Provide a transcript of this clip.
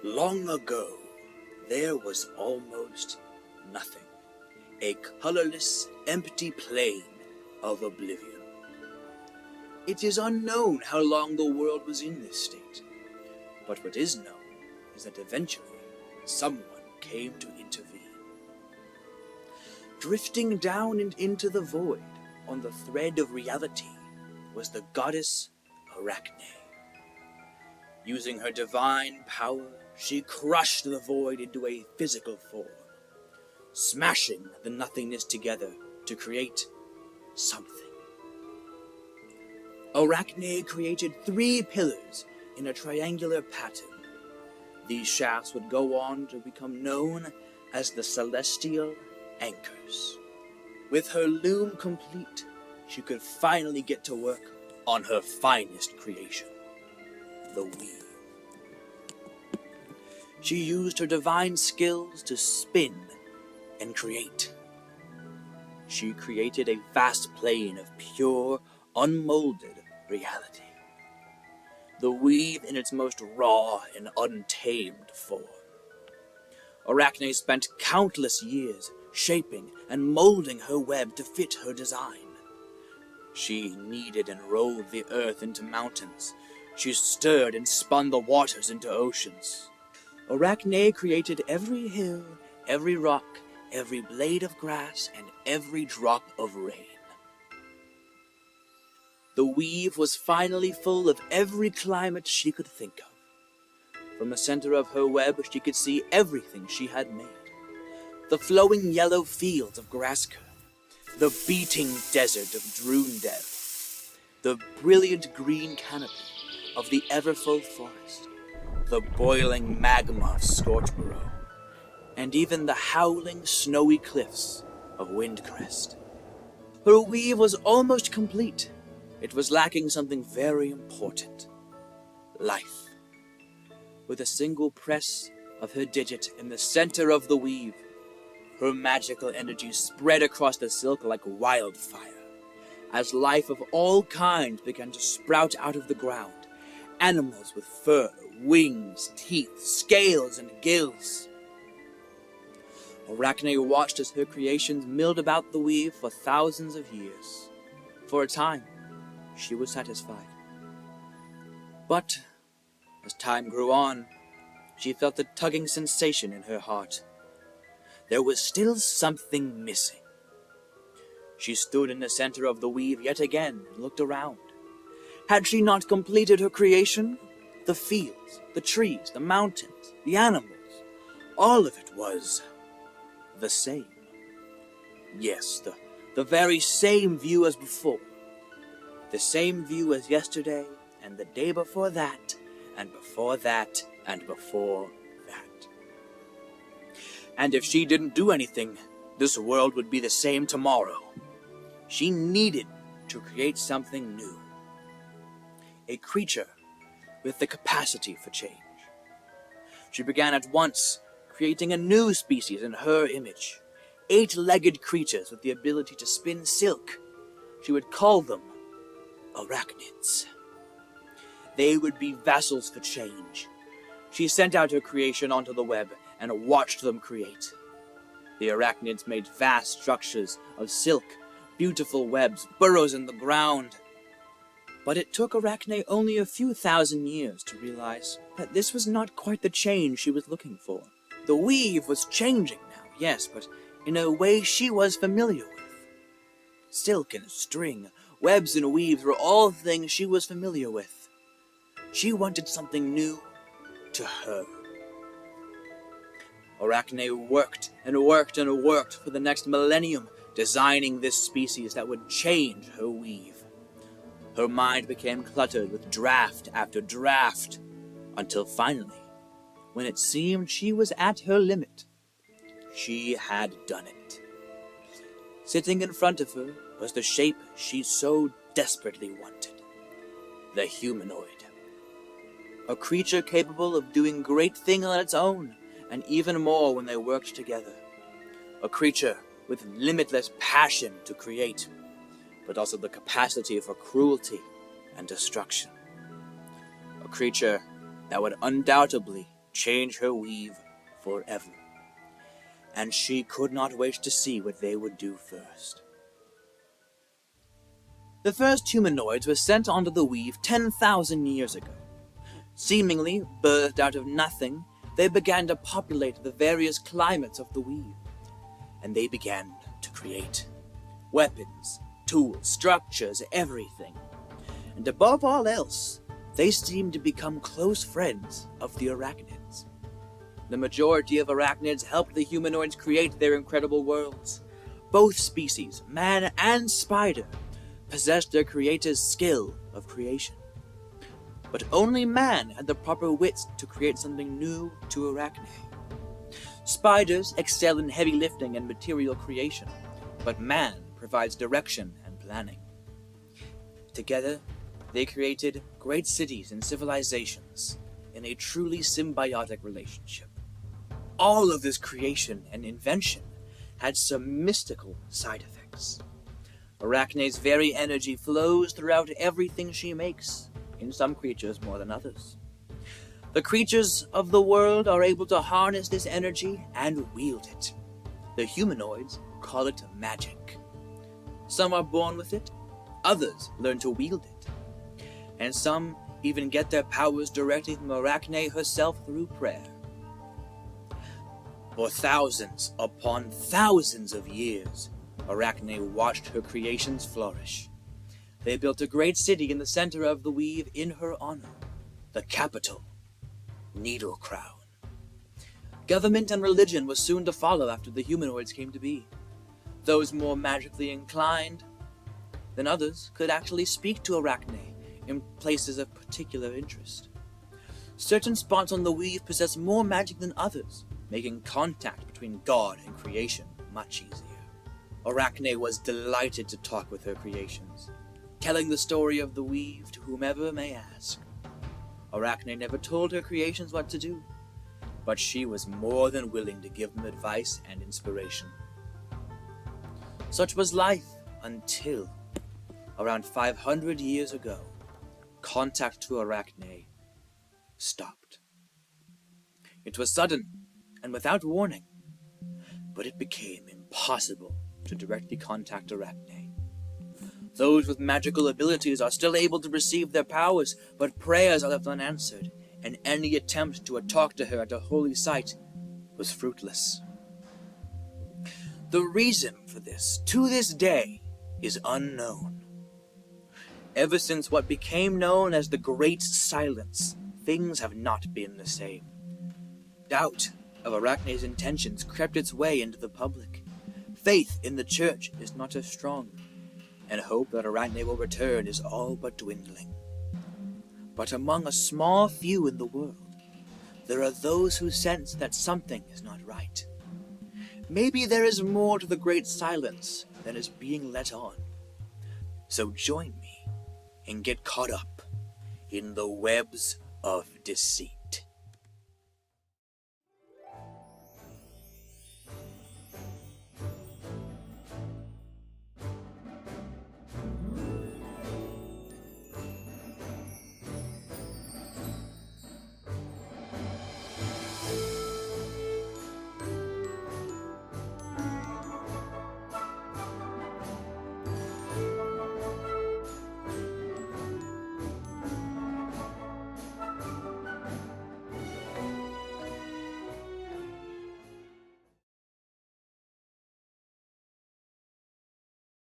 Long ago, there was almost nothing. A colorless, empty plain of oblivion. It is unknown how long the world was in this state, but what is known is that eventually someone came to intervene. Drifting down and into the void on the thread of reality was the goddess Arachne. Using her divine power, she crushed the void into a physical form, smashing the nothingness together to create something. Arachne created 3 pillars in a triangular pattern. These shafts would go on to become known as the celestial anchors. With her loom complete, she could finally get to work on her finest creation, the weave. She used her divine skills to spin and create. She created a vast plane of pure, unmolded reality. The weave in its most raw and untamed form. Arachne spent countless years shaping and molding her web to fit her design. She kneaded and rolled the earth into mountains. She stirred and spun the waters into oceans. Arachne created every hill, every rock, every blade of grass, and every drop of rain. The weave was finally full of every climate she could think of. From the center of her web, she could see everything she had made. The flowing yellow fields of Grasker, the beating desert of Droondev, the brilliant green canopy of the Everfull forest, the boiling magma of Scorchborough, and even the howling snowy cliffs of Windcrest. Her weave was almost complete. It was lacking something very important: life. With a single press of her digit in the center of the weave, her magical energy spread across the silk like wildfire, as life of all kinds began to sprout out of the ground. Animals with fur, wings, teeth, scales, and gills. Arachne watched as her creations milled about the weave for thousands of years. For a time, she was satisfied. But as time grew on, she felt a tugging sensation in her heart. There was still something missing. She stood in the center of the weave yet again and looked around. Had she not completed her creation? The fields, the trees, the mountains, the animals, all of it was the same. Yes, the very same view as before. The same view as yesterday, and the day before that, and before that, and before that. And if she didn't do anything, this world would be the same tomorrow. She needed to create something new. A creature with the capacity for change. She began at once creating a new species in her image. 8-legged creatures with the ability to spin silk. She would call them arachnids. They would be vessels for change. She sent out her creation onto the web and watched them create. The arachnids made vast structures of silk, beautiful webs, burrows in the ground. But it took Arachne only a few thousand years to realize that this was not quite the change she was looking for. The weave was changing now, yes, but in a way she was familiar with. Silk and string, webs and weaves were all things she was familiar with. She wanted something new to her. Arachne worked and worked and worked for the next millennium, designing this species that would change her weave. Her mind became cluttered with draft after draft, until finally, when it seemed she was at her limit, she had done it. Sitting in front of her was the shape she so desperately wanted: the humanoid. A creature capable of doing great things on its own, and even more when they worked together. A creature with limitless passion to create, but also the capacity for cruelty and destruction. A creature that would undoubtedly change her weave forever. And she could not wait to see what they would do first. The first humanoids were sent onto the weave 10,000 years ago. Seemingly birthed out of nothing, they began to populate the various climates of the weave, and they began to create weapons, tools, structures, everything. And above all else, they seemed to become close friends of the arachnids. The majority of arachnids helped the humanoids create their incredible worlds. Both species, man and spider, possessed their creator's skill of creation. But only man had the proper wits to create something new to Arachne. Spiders excel in heavy lifting and material creation, but man provides direction and planning. Together, they created great cities and civilizations in a truly symbiotic relationship. All of this creation and invention had some mystical side effects. Arachne's very energy flows throughout everything she makes, in some creatures more than others. The creatures of the world are able to harness this energy and wield it. The humanoids call it magic. Some are born with it, others learn to wield it, and some even get their powers directly from Arachne herself through prayer. For thousands upon thousands of years, Arachne watched her creations flourish. They built a great city in the center of the weave in her honor, the capital, Needle Crown. Government and religion was soon to follow after the humanoids came to be. Those more magically inclined than others could actually speak to Arachne in places of particular interest. Certain spots on the weave possess more magic than others, making contact between God and creation much easier. Arachne was delighted to talk with her creations, telling the story of the weave to whomever may ask. Arachne never told her creations what to do, but she was more than willing to give them advice and inspiration. Such was life until, around 500 years ago, contact to Arachne stopped. It was sudden and without warning, but it became impossible to directly contact Arachne. Those with magical abilities are still able to receive their powers, but prayers are left unanswered, and any attempt to talk to her at a holy site was fruitless. The reason for this, to this day, is unknown. Ever since what became known as the Great Silence, things have not been the same. Doubt of Arachne's intentions crept its way into the public. Faith in the church is not as strong, and hope that Arachne will return is all but dwindling. But among a small few in the world, there are those who sense that something is not right. Maybe there is more to the Great Silence than is being let on. So join me and get caught up in the webs of deceit.